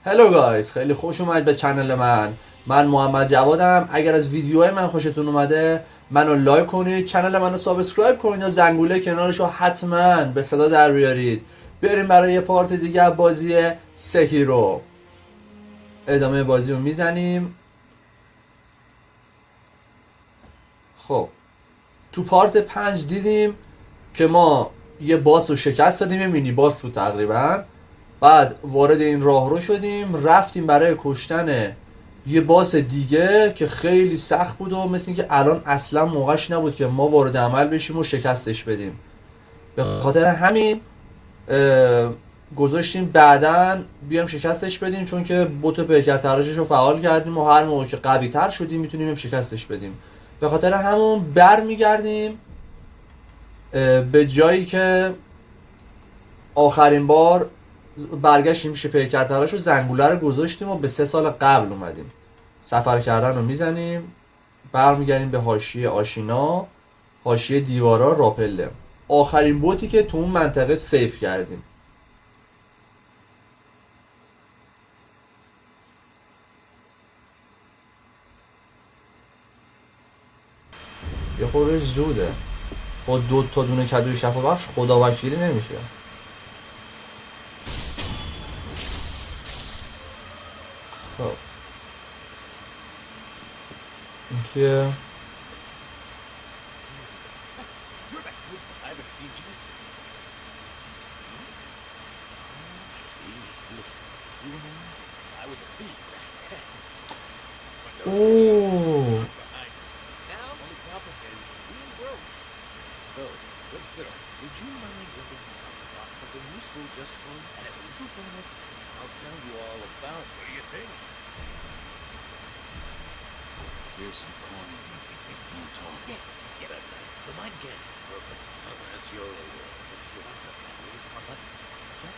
هلو گایز، خیلی خوش اومد به چنل من محمد جوادم. اگر از ویدیوهای من خوشتون اومده منو لایک کنید، چنل منو سابسکرایب کنید و زنگوله کنارشو حتما به صدا در بیارید. بریم برای یه پارت دیگه بازی سکیرو. ادامه بازی رو میزنیم. خب تو پارت 5 دیدیم که ما یه باس رو شکست دادیم، یه مینی باس بود تقریبا. بعد وارد این راه رو شدیم، رفتیم برای کشتن یه باس دیگه که خیلی سخت بود و مثل اینکه الان اصلا موقعش نبود که ما وارد عمل بشیم و شکستش بدیم. به خاطر همین گذاشتیم بعدن بیام شکستش بدیم، چون که بوت پیکر تراشش رو فعال کردیم و هر موقع که قوی تر شدیم میتونیم شکستش بدیم. به خاطر همون بر میگردیم به جایی که آخرین بار برگشتیم میشه پیکر تراش و زنگوله رو گذاشتیم و به 3 سال قبل اومدیم. سفر کردن رو میزنیم، برمیگردیم به حاشیه آشینا، حاشیه دیوارا راپله، آخرین بوتی که تو اون منطقه سیف کردیم. یه خورده زوده با 2 تا دونه کدوی شفا بخش خدا وکیلی نمیشه. خب این که اوه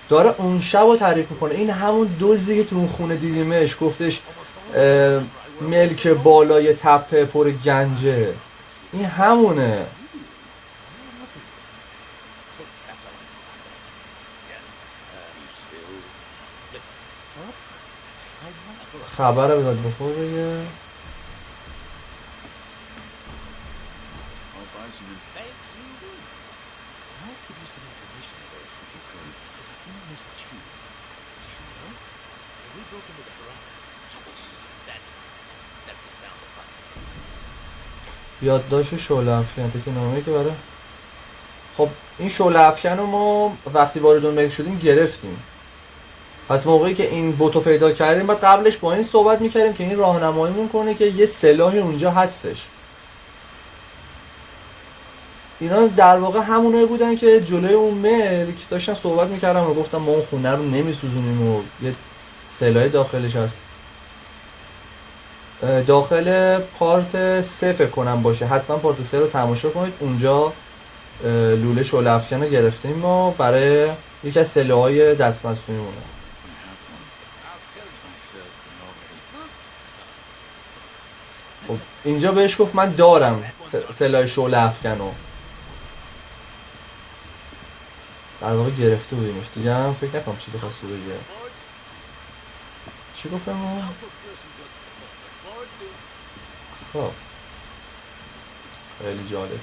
داره اون شب رو تعریف میکنه. این همون دزدی که تو اون خونه دیدیمش، گفتش ملک بالای تپه پر گنجه. این همونه. خبره بداد بخور بگه. یادداشت شعله افکن که نامه که برای خب این شعله افکن رو ما وقتی وارد اون ملک شدیم گرفتیم. پس موقعی که این بوتو پیدا کردیم بعد قبلش با این صحبت میکردیم که این راهنماییمون کنه که یه سلاحی اونجا هستش. اینا در واقع همونایی بودن که جلوی اون ملک داشتن صحبت میکردن و گفتم ما اون خونه رو نمیسوزونیم و یه سلاحی داخلش هست. داخل پارت 3 فکر کنم باشه، حتما پارت 3 رو تماشا کنید. اونجا لوله شعله افکن رو گرفتیم ما برای یکی از سلاح‌های دست مصنوعیمونه. خب اینجا بهش گفت من دارم سلاح شعله افکن رو، در واقع گرفته بودیمش دیگه. هم فکر نکنم چیزی خواسته بگه. چی گفتم ما؟ خب خیلی جالب.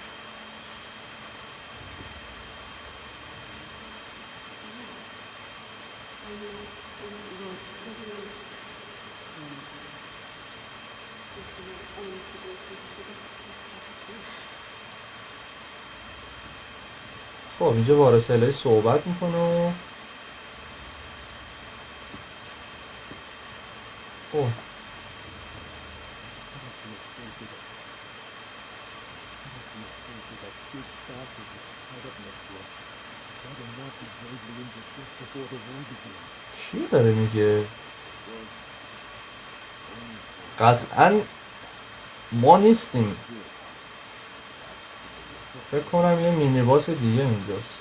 خب اینجا وارث الهی صحبت میکنه و خب چی داره میگه؟ قطعا ما نیستیم. فکر کنم یه مینی باس دیگه اینجاست.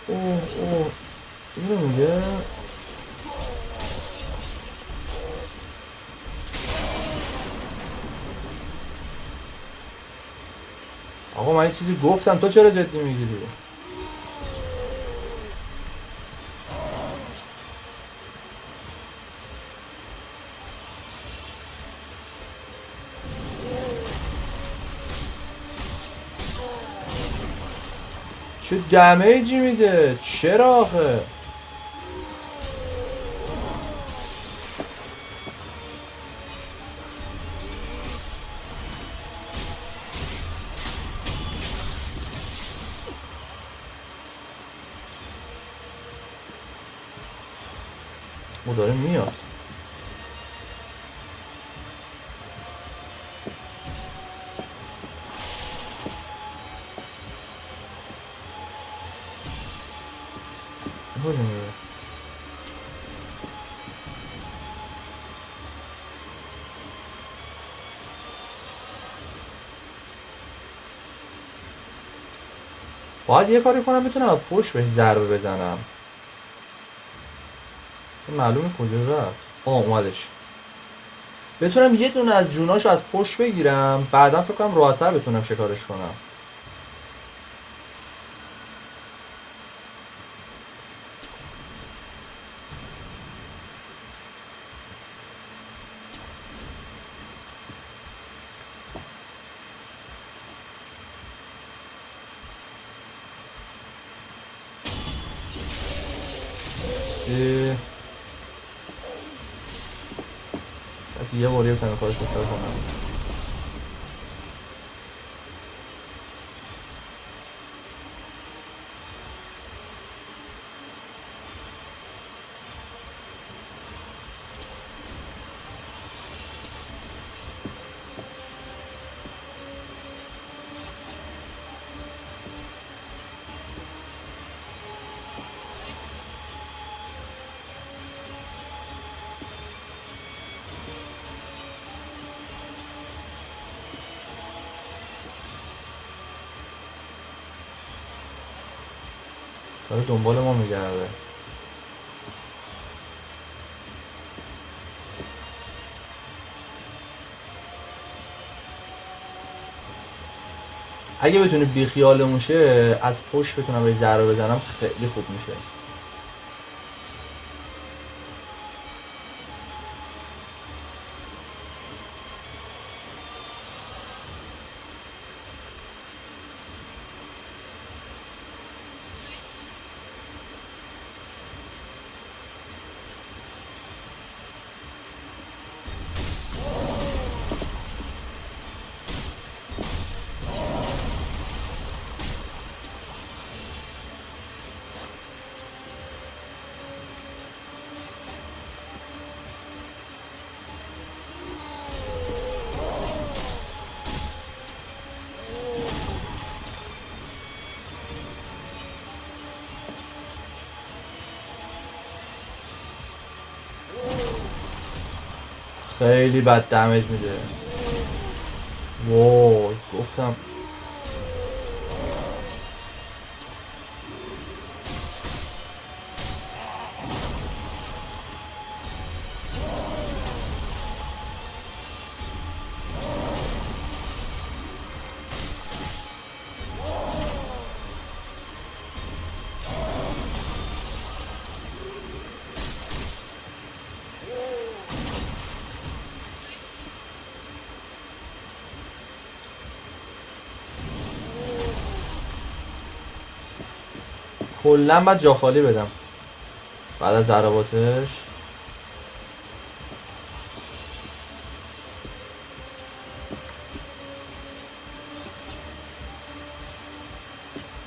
اوه اینو میگه. آقا من یه چیزی گفتم، تو چرا جدی میگیری؟ چه دمیجی میده؟ چرا آخه؟ او داره میاد. باید یه کاری کنم بتونم از پشت بهش ضربه بزنم. معلومه کجا رفت. اومدش. بتونم یه دونه از جوناشو از پشت بگیرم، بعدا فکر کنم راحت‌تر بتونم شکارش کنم. یه باری بتونم کارش بکار کنم. داره دنبال ما میگرده. اگه بتونه بیخیالمون شه، از پشت بتونم بهش ضربه بزنم، خیلی خوب میشه. خیلی بد دمیج میده. وای گفتم کلا باید جا خالی بدم بعد از ضرباتش.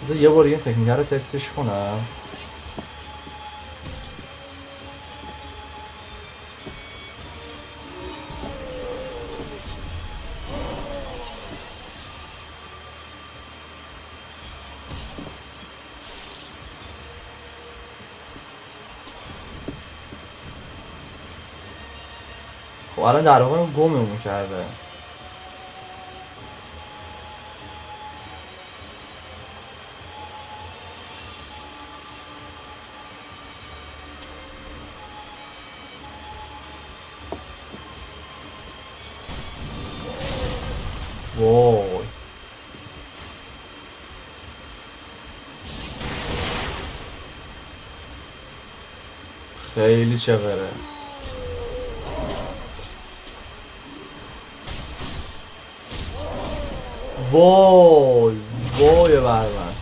بذار یه بار این تکنیک رو تستش کنم. خب الان در واقع گممون کرده. وای خیلی چقدره. وای وای بر من.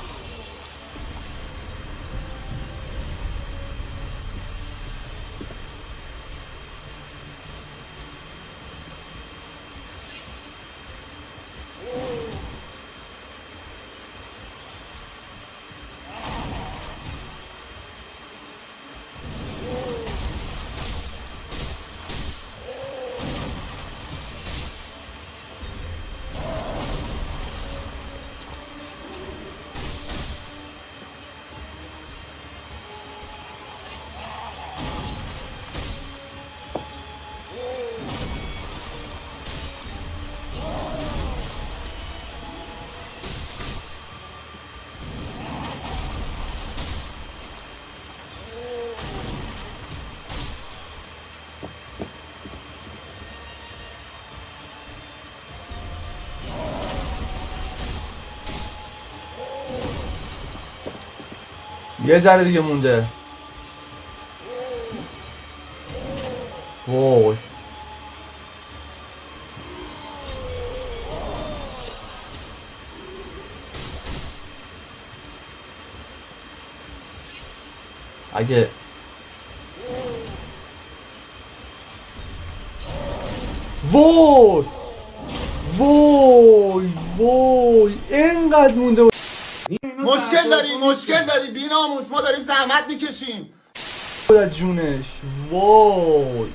یه ذره دیگه مونده. وای اگه وای وای وای اینقدر مونده. مشکل داری بی‌ناموس، ما داریم زحمت میکشیم. خدا جونش. وای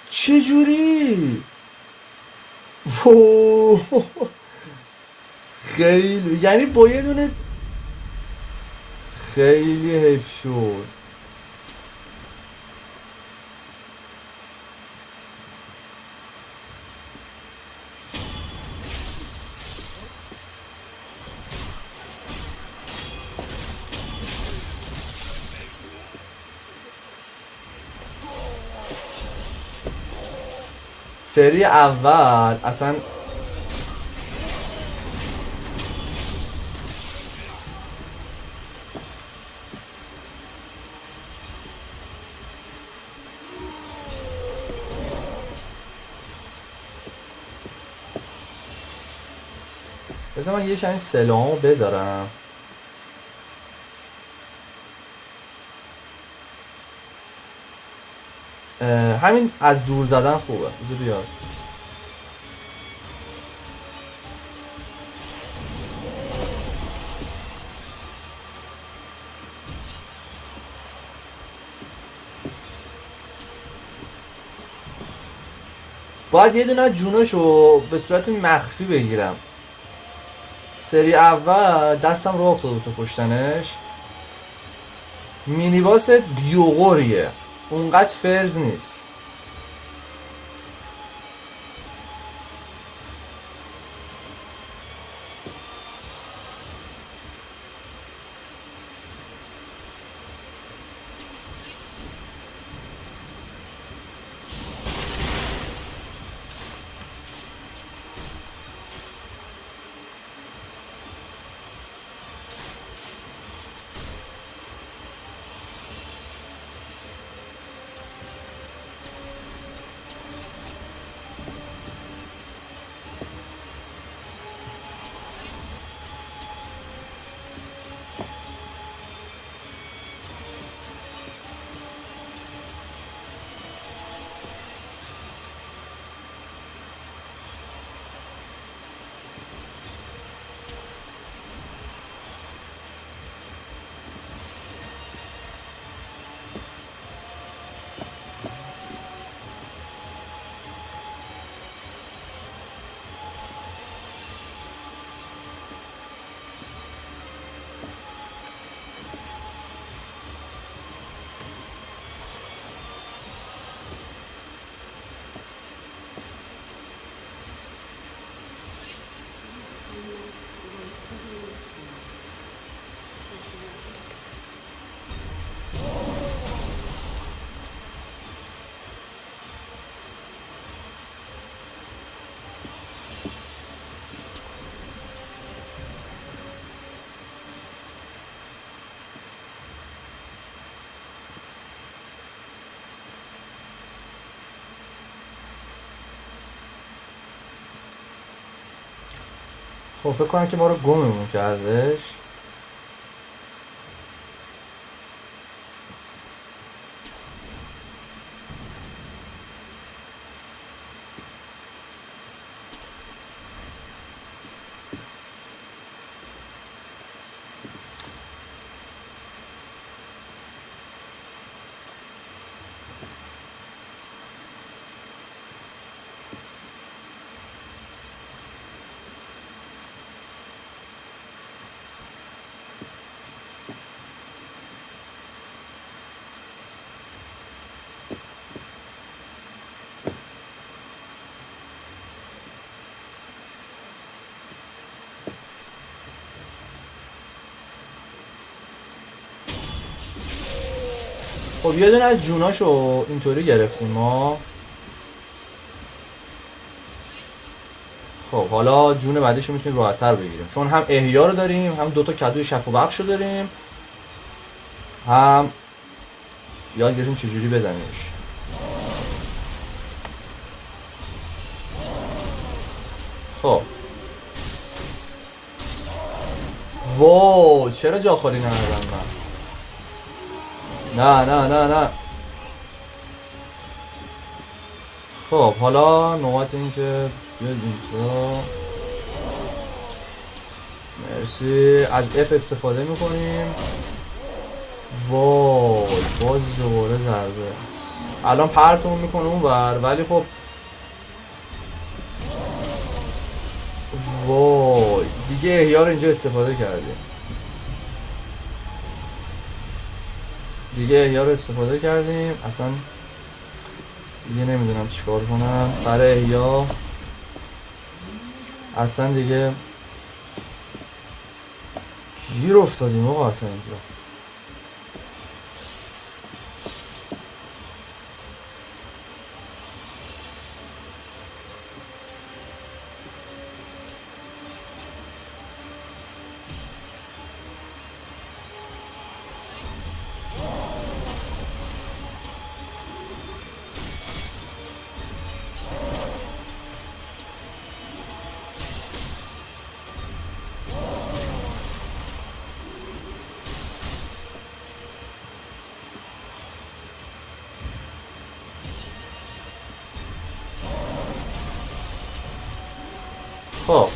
چجوری؟ وای خیلی، یعنی با یه دونه خیلی حیف شد. سری اول اصلا بذار من یه چند سلامو بذارم. همین از دور زدن خوبه. بذار بیاد. باید یه دونه جوناشو به صورت مخفی بگیرم. سری اول دستم رو افتاده تو کشتنش. مینیباس دیوغوریه، اونقدر فرز نیست. خب فکر کنم که ما رو گممون کردش. خب یه دونه از جوناشو اینطوری گرفتیم ما. خب حالا جون بعدیشو میتونیم راحت‌تر بگیریم، چون هم احیا رو داریم، هم دوتا کدوی شفا بخش رو داریم، هم یاد گرفتیم چجوری بزنیمش. خب وای چرا جا خالی ندادم من؟ نه نه نه نه. خب حالا نوبت این که بیاد اینجا. مرسی. از F استفاده میکنیم. وای باز دوباره ضربه. الان پرتمون میکنه اون ور، ولی خب وای دیگه احیا رو اینجا استفاده کردیم. اصلا دیگه نمیدونم چیکار کنم برای احیا. اصلا دیگه گیر افتادیم آقا اصلا اینجا. خب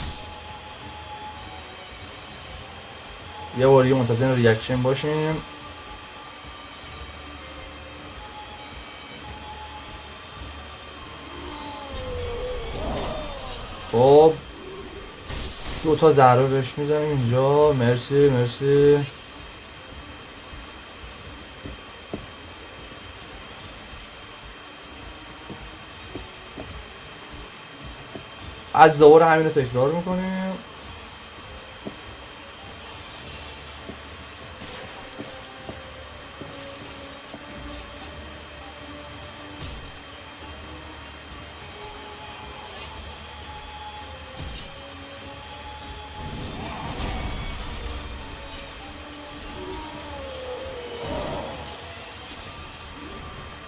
یه بار دیگه منتظر ریاکشن باشیم. خب دوتا ضربه بهش میزنیم اینجا. مرسی مرسی. از دوباره همین رو تکرار میکنیم.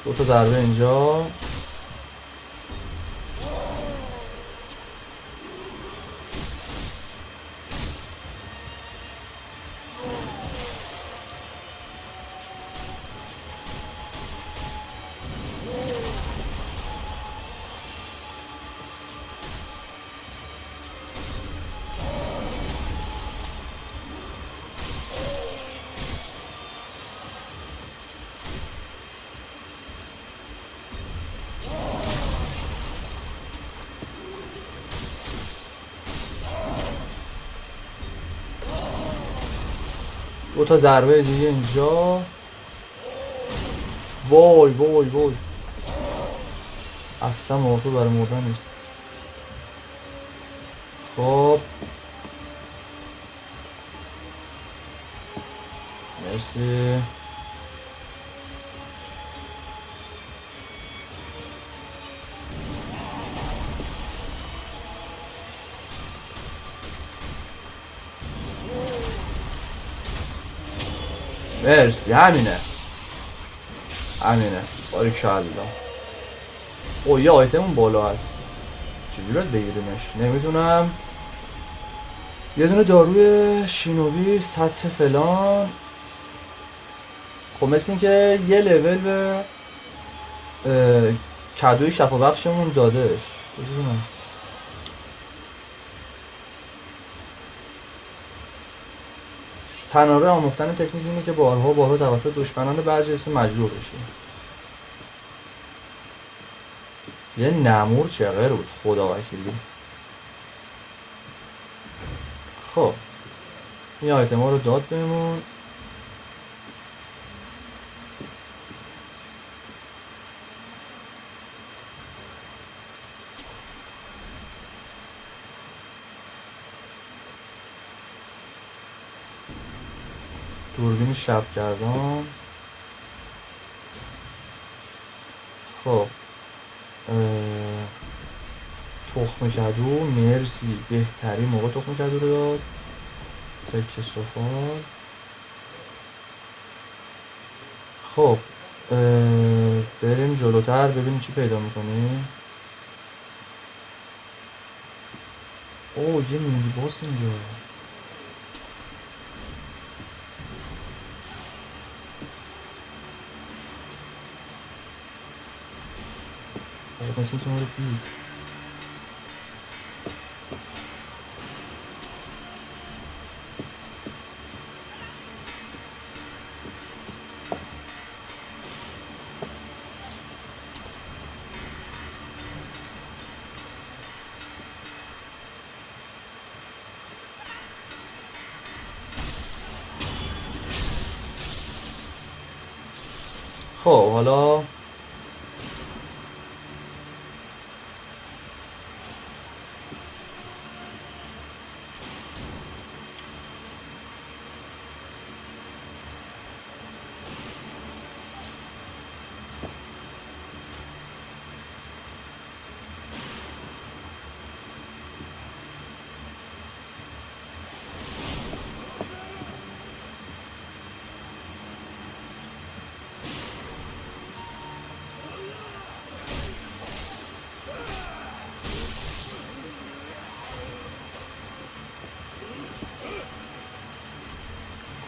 دوتا ضربه اینجا. دوتا ضربه دیگه اینجا. وای وای وای اصلا موقع برای مردن نیست. خب مرسی. مرسی. همینه باریکالله. او یه آیتمون بالا هست، چجوری باید بگیریمش نمیدونم. یه دونه داروی شینوبی سطح فلان. خب مثل این که یه لول به کدوی شفا بخشمون دادش. ببینم تناره آموختن تکنیک اینه که بارها توسط دشمنان برجسته مجروح بشی. یه نمور چغر بود خدا وکیلی. خب این آیتم ها رو داد بهمون. دوربین شب گردان. خب تخم کدو مرسی، بهترین موقع تخم کدو رو داد. تکه سفال. خب بریم جلوتر ببینیم چی پیدا میکنیم. اوه یه مینی باس اینجا. مثل که ما رو دید. خب حالا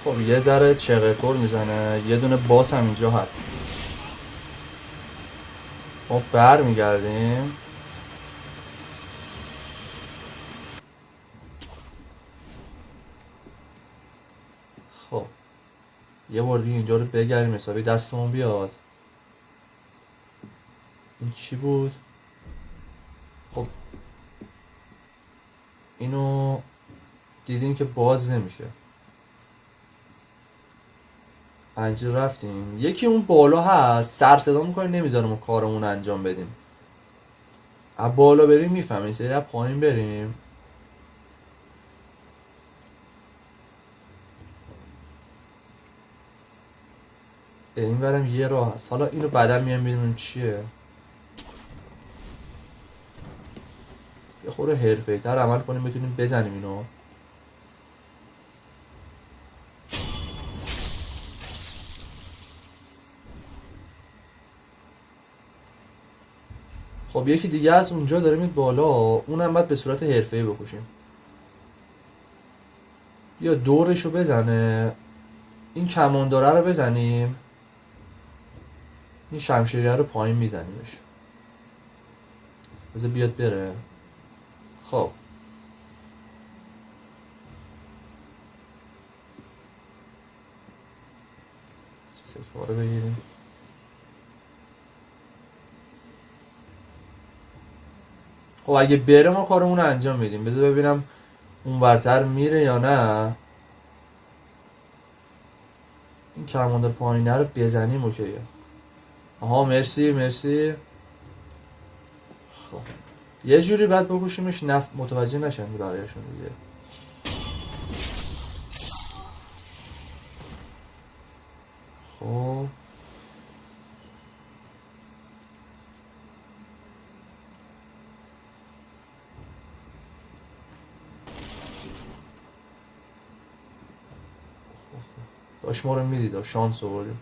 خب یه ذره چغرکور میزنه. یه دونه باس هم اینجا هست. خب بر میگردیم. خب یه بار دیگه اینجا رو بگردیم حسابی دستمون بیاد. این چی بود؟ خب اینو دیدیم که باز نمیشه. اینجا رفتیم. یکی اون بالا هست سر صدا میکنه نمیذاره ما کارمون انجام بدیم. از بالا بریم میفهمیم. این سری از پایین بریم. این برم یه راه هست. حالا اینو بعدا میام ببینیم چیه. یه خورده حرفه‌ای تر عمل کنیم بتونیم بزنیم اینو. خب یکی دیگه از اونجا داره میاد بالا. اونم باید به صورت حرفه‌ای بکشیم. یا دورشو بزنه. این کمانداره رو بزنیم. این شمشیریه رو پایین میزنیمش. بذار بیاد بره. خب سکواره بگیریم. خب اگه بره ما کارمون رو انجام میدیم. بذار ببینم اون ورتر میره یا نه. این کماندار پایینه رو بزنیم اوکیه. آها مرسی. خب یه جوری بعد بکشیمش متوجه نشن بقیه‌شون دیگه. خب داشت ما رو میدید. شانس آوردیم.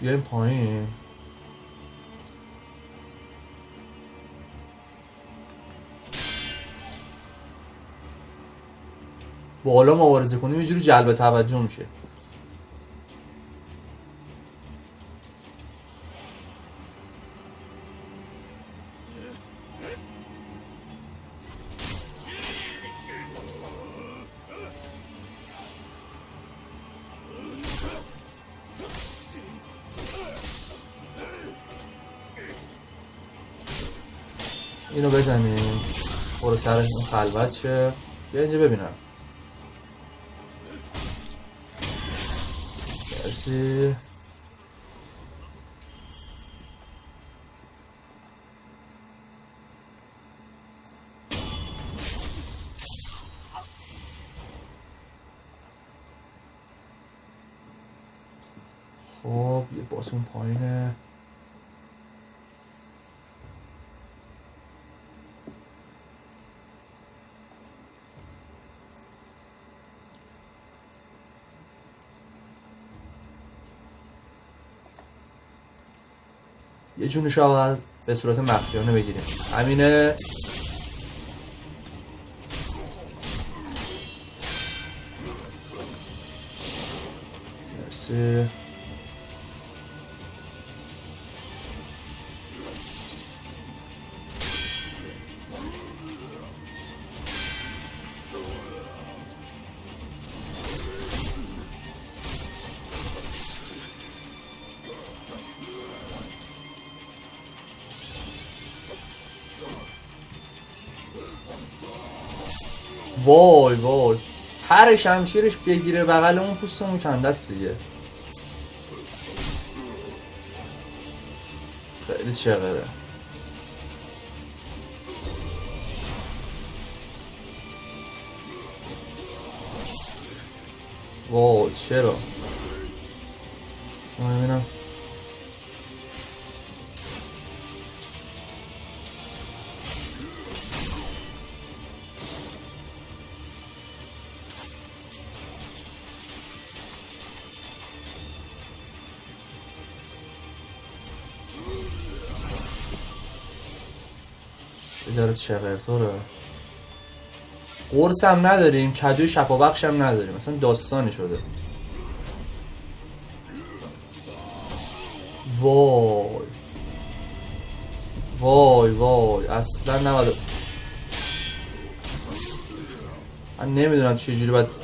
بیایم پایین. بالا مبارزه کنیم یه جوری جلب توجه میشه. اینو بزنیم برو سرش اون خلوت شه. بیا اینجا ببینم. مرسی. خب یه باز اون پایینه. یه جونش رو به صورت مخفیانه بگیریم. همینه. مرسی. وای وای پر شمشیرش بگیره بغل اون پوستمون کنده است دیگه. خیلی چغره. وای چرا؟ شما ببینم. بذاره چغرطوره. قرص هم نداریم، کدوی شفابخش هم نداریم، مثلا داستانی شده. وای وای وای اصلا نباید. من نمیدونم چجوری باید.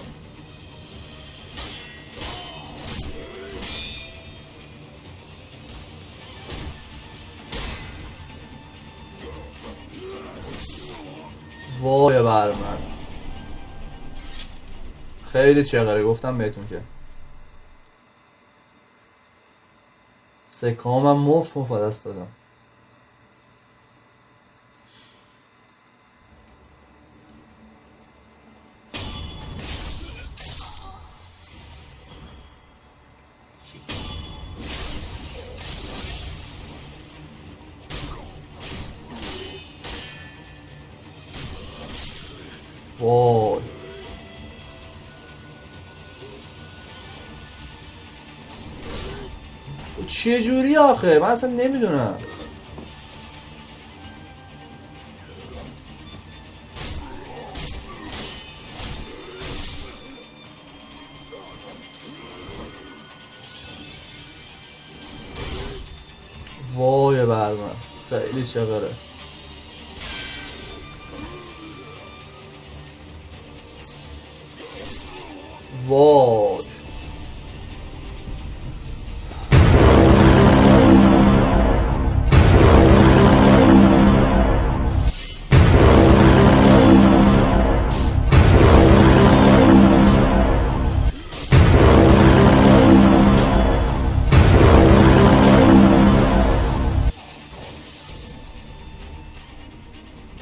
وای بر من خیلی چغره. گفتم بهتون که سکام هم مفت دست دادم. وای چه جوری آخه؟ من اصلا نمیدونم. وای بر من خیلی چغره. وای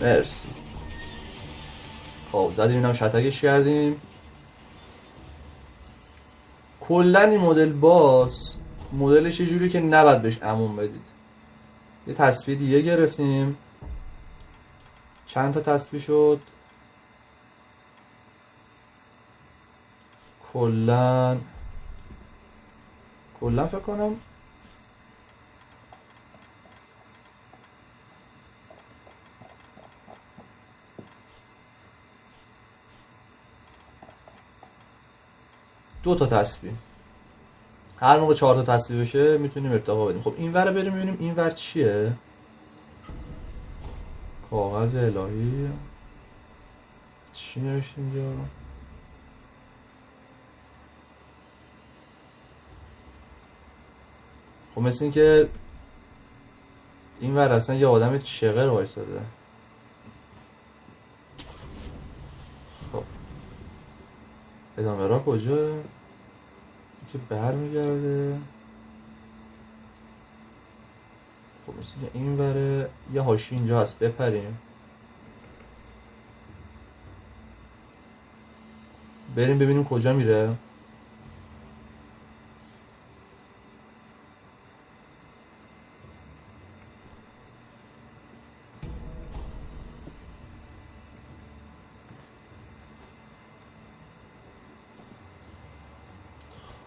مرسی. خب زدیم اینم شتکش کردیم. کلا این مدل باس مدلش یه جوری که نباید بهش امون بدید. یه تسبیح دیگه گرفتیم. چند تا تسبیح شد؟ کلا فکر کنم 2 تا تسبیح. هر موقع 4 تا تسبیح بشه میتونیم ارتقا بدیم. خب این ور بریم ببینیم این ور چیه. کاغذ الهی چی نوشته اینجا؟ خب مثل این که این ور اصلا یه آدم چغر وایساده. خب ادامه راه کجا؟ که بر میگرده. خب مثل که این وره یه هاشی اینجا هست بپریم بریم ببینیم کجا میره.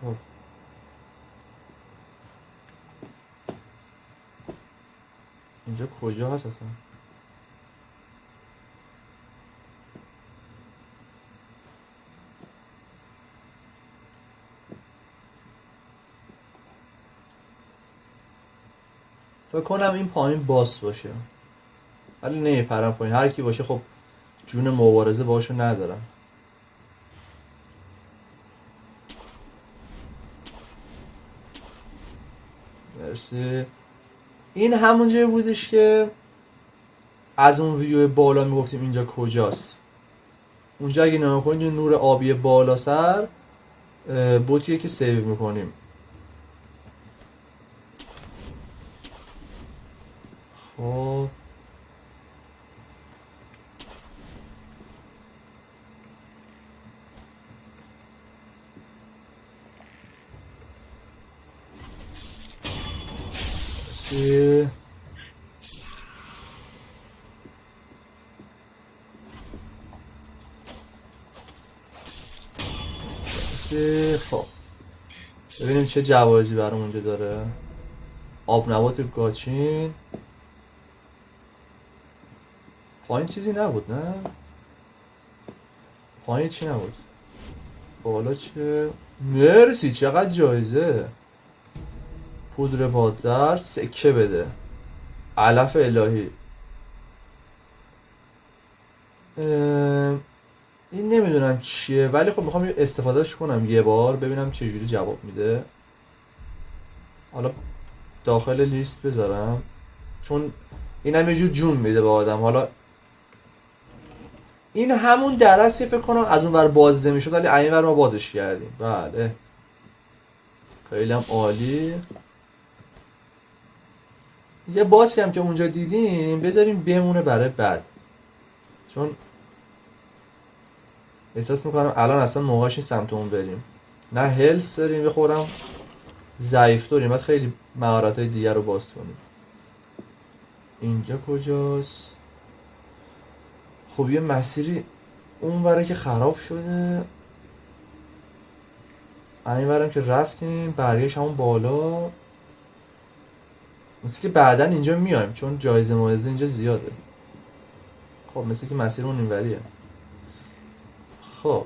خب اینجا کجا هست اصلا؟ فکر کنم این پایین باس باشه ولی نمیپرم پایین. هر کی باشه خب جون مبارزه باشو ندارم. مرسی. این همون جایی بودش که از اون ویدیو بالا میگفتیم اینجا کجاست. اونجا اگه نگاه کنید یه نور آبی بالا سر بوتیه که سیو میکنیم. خب خب ببینیم چه جوایزی برام اونجا داره. آب نبات گاچین پایین چیزی نبود نه؟ پایین چی نبود؟ بالا چه؟ مرسی چقدر جایزه. پودر پادزر سکه بده علف الهی. این نمیدونم چیه ولی خب میخوام استفادهش کنم یه بار ببینم چجوری جواب میده. حالا داخل لیست بذارم چون این هم یه جور جون میده به آدم. حالا این همون درستی فکر کنم از اون ور بازده میشد ولی این ور ما بازش کردیم. بله خیلی هم عالی. یه باسی هم که اونجا دیدیم بذاریم بمونه برای بعد چون احساس میکنم الان اصلا موقعش این سمت اون بریم. نه هلس داریم بخورم ضعیف داریم باید خیلی مهارت های دیگر رو باز کنیم. اینجا کجاست؟ خب یه مسیری اون وره که خراب شده این ورم که رفتیم برگشت همون بالا. مثل که بعدا اینجا میایم چون جایزه مایزه اینجا زیاده. خب مثل که مسیرمون این وریه. خب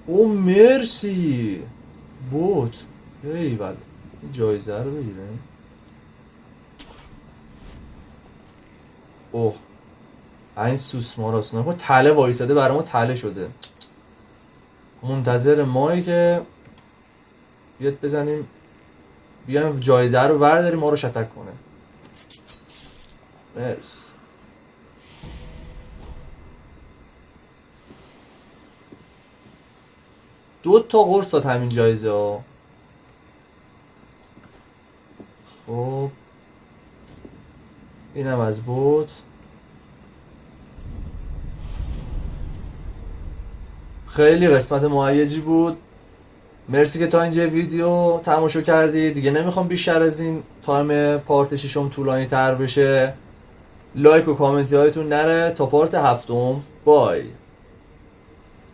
او مرسی بود. ای بله این جایزه رو بگیریم. اوه این سوسمار هست نکن تله وایساده برای ما تله شده. منتظر مایی که بیاد بزنیم بیایم جایزه رو برداریم ما رو شتک کنه. مرسی. دو تا قرص داد همین جایزه ها. خب اینم از بود. خیلی قسمت مهیجی بود. مرسی که تا اینجا ویدیو تماشا کردید. دیگه نمیخوام بیشتر از این تایم پارت ششم طولانی تر بشه. لایک و کامنتی هایتون نره تا پارت هفتم. بای.